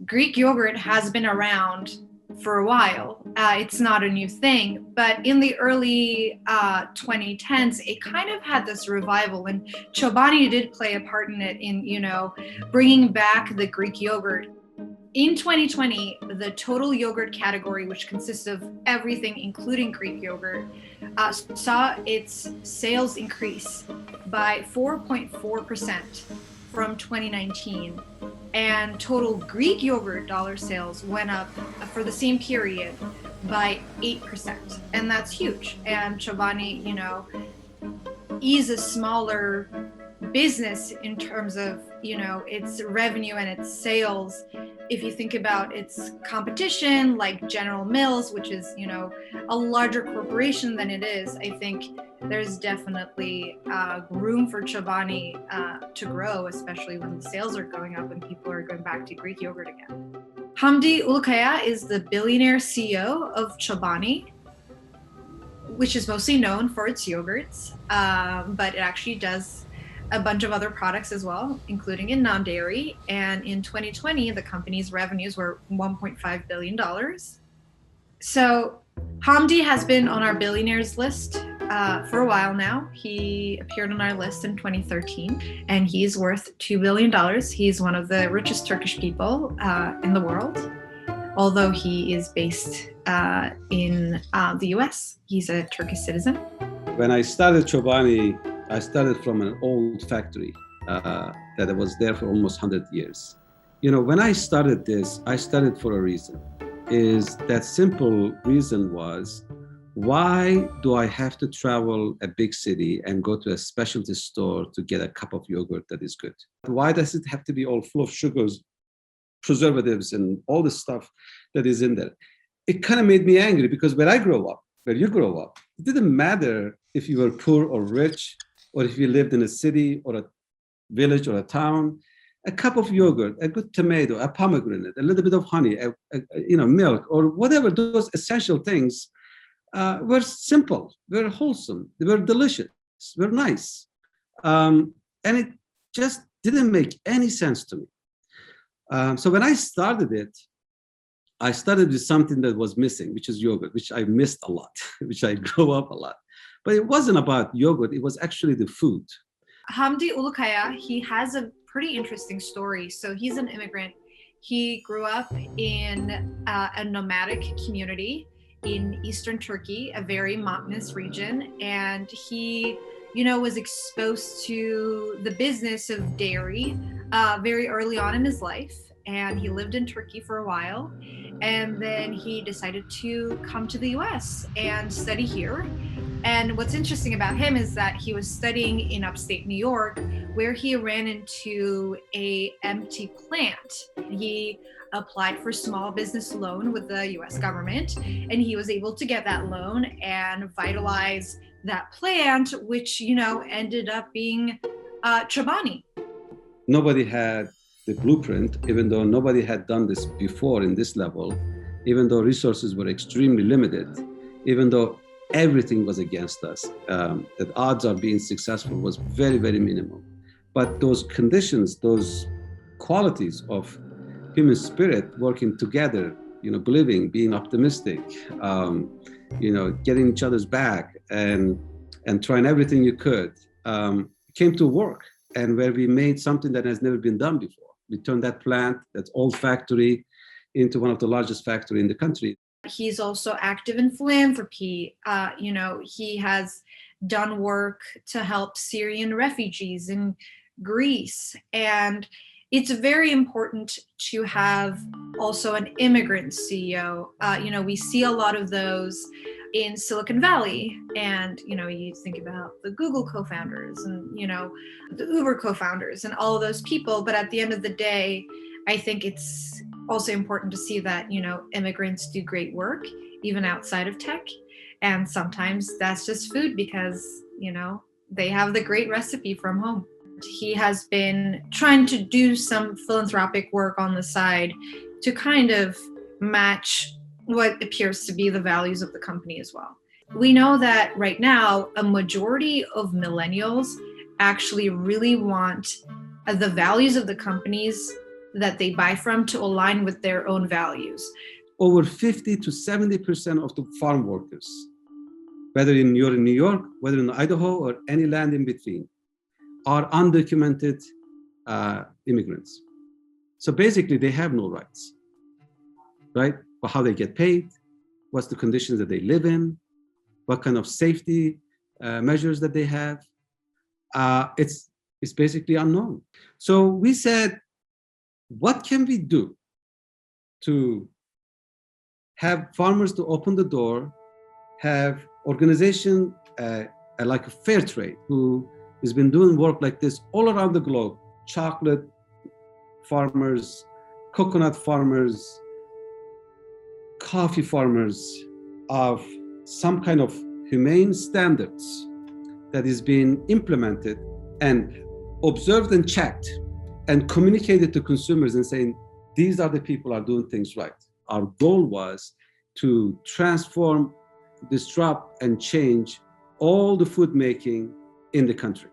Greek yogurt has been around for a while. It's not a new thing, but in the early 2010s, it kind of had this revival, and Chobani did play a part in it, in bringing back the Greek yogurt. In 2020, the total yogurt category, which consists of everything including Greek yogurt, saw its sales increase by 4.4% from 2019. And total Greek yogurt dollar sales went up for the same period by 8%. And that's huge. And Chobani, is a smaller business in terms of, its revenue and its sales. If you think about its competition, like General Mills, which is, a larger corporation than it is, I think there's definitely room for Chobani to grow, especially when the sales are going up and people are going back to Greek yogurt again. Hamdi Ulukaya is the billionaire CEO of Chobani, which is mostly known for its yogurts, but it actually does a bunch of other products as well, including in non-dairy. And in 2020, the company's revenues were $1.5 billion. So Hamdi has been on our billionaires list for a while now. He appeared on our list in 2013, and he's worth $2 billion. He's one of the richest Turkish people in the world, although he is based in the US. He's a Turkish citizen. When I started Chobani, I started from an old factory that was there for almost 100 years. When I started this, I started for a reason. That simple reason was, why do I have to travel a big city and go to a specialty store to get a cup of yogurt that is good? Why does it have to be all full of sugars, preservatives, and all the stuff that is in there? It kind of made me angry, because where you grow up, it didn't matter if you were poor or rich, or if you lived in a city or a village or a town. A cup of yogurt, a good tomato, a pomegranate, a little bit of honey, milk, or whatever, those essential things were simple, were wholesome, they were delicious, were nice. And it just didn't make any sense to me. So when I started it, I started with something that was missing, which is yogurt, which I missed a lot, which I grew up a lot. But it wasn't about yogurt, it was actually the food. Hamdi Ulukaya, he has a pretty interesting story. So he's an immigrant. He grew up in a nomadic community in eastern Turkey, a very mountainous region. And he, was exposed to the business of dairy very early on in his life. And he lived in Turkey for a while. And then he decided to come to the US and study here. And what's interesting about him is that he was studying in upstate New York, where he ran into an empty plant. He applied for small business loan with the US government, and he was able to get that loan and vitalize that plant, which, ended up being Chobani. Nobody had the blueprint, even though nobody had done this before in this level, even though resources were extremely limited, even though everything was against us, that odds of being successful was very, very minimal. But those conditions, those qualities of human spirit working together, believing, being optimistic, getting each other's back and trying everything you could, came to work. And where we made something that has never been done before. We turned that plant, that old factory, into one of the largest factories in the country. He's also active in philanthropy. He has done work to help Syrian refugees in Greece. And it's very important to have also an immigrant CEO. We see a lot of those in Silicon Valley, and you think about the Google co-founders and the Uber co-founders and all of those people. But at the end of the day, I think it's also important to see that immigrants do great work even outside of tech, and sometimes that's just food because they have the great recipe from home. He has been trying to do some philanthropic work on the side to kind of match what appears to be the values of the company as well. We know that right now, a majority of millennials actually really want the values of the companies that they buy from to align with their own values. Over 50 to 70% of the farm workers, whether you're in New York, whether in Idaho, or any land in between, are undocumented immigrants. So basically, they have no rights, right? But how they get paid, what's the conditions that they live in, what kind of safety measures that they have, it's basically unknown. So we said, what can we do to have farmers to open the door, have organization like a fair trade who has been doing work like this all around the globe, chocolate farmers, coconut farmers, coffee farmers, of some kind of humane standards that is being implemented and observed and checked and communicated to consumers and saying, these are the people who are doing things right. Our goal was to transform, disrupt, and change all the food making in the country.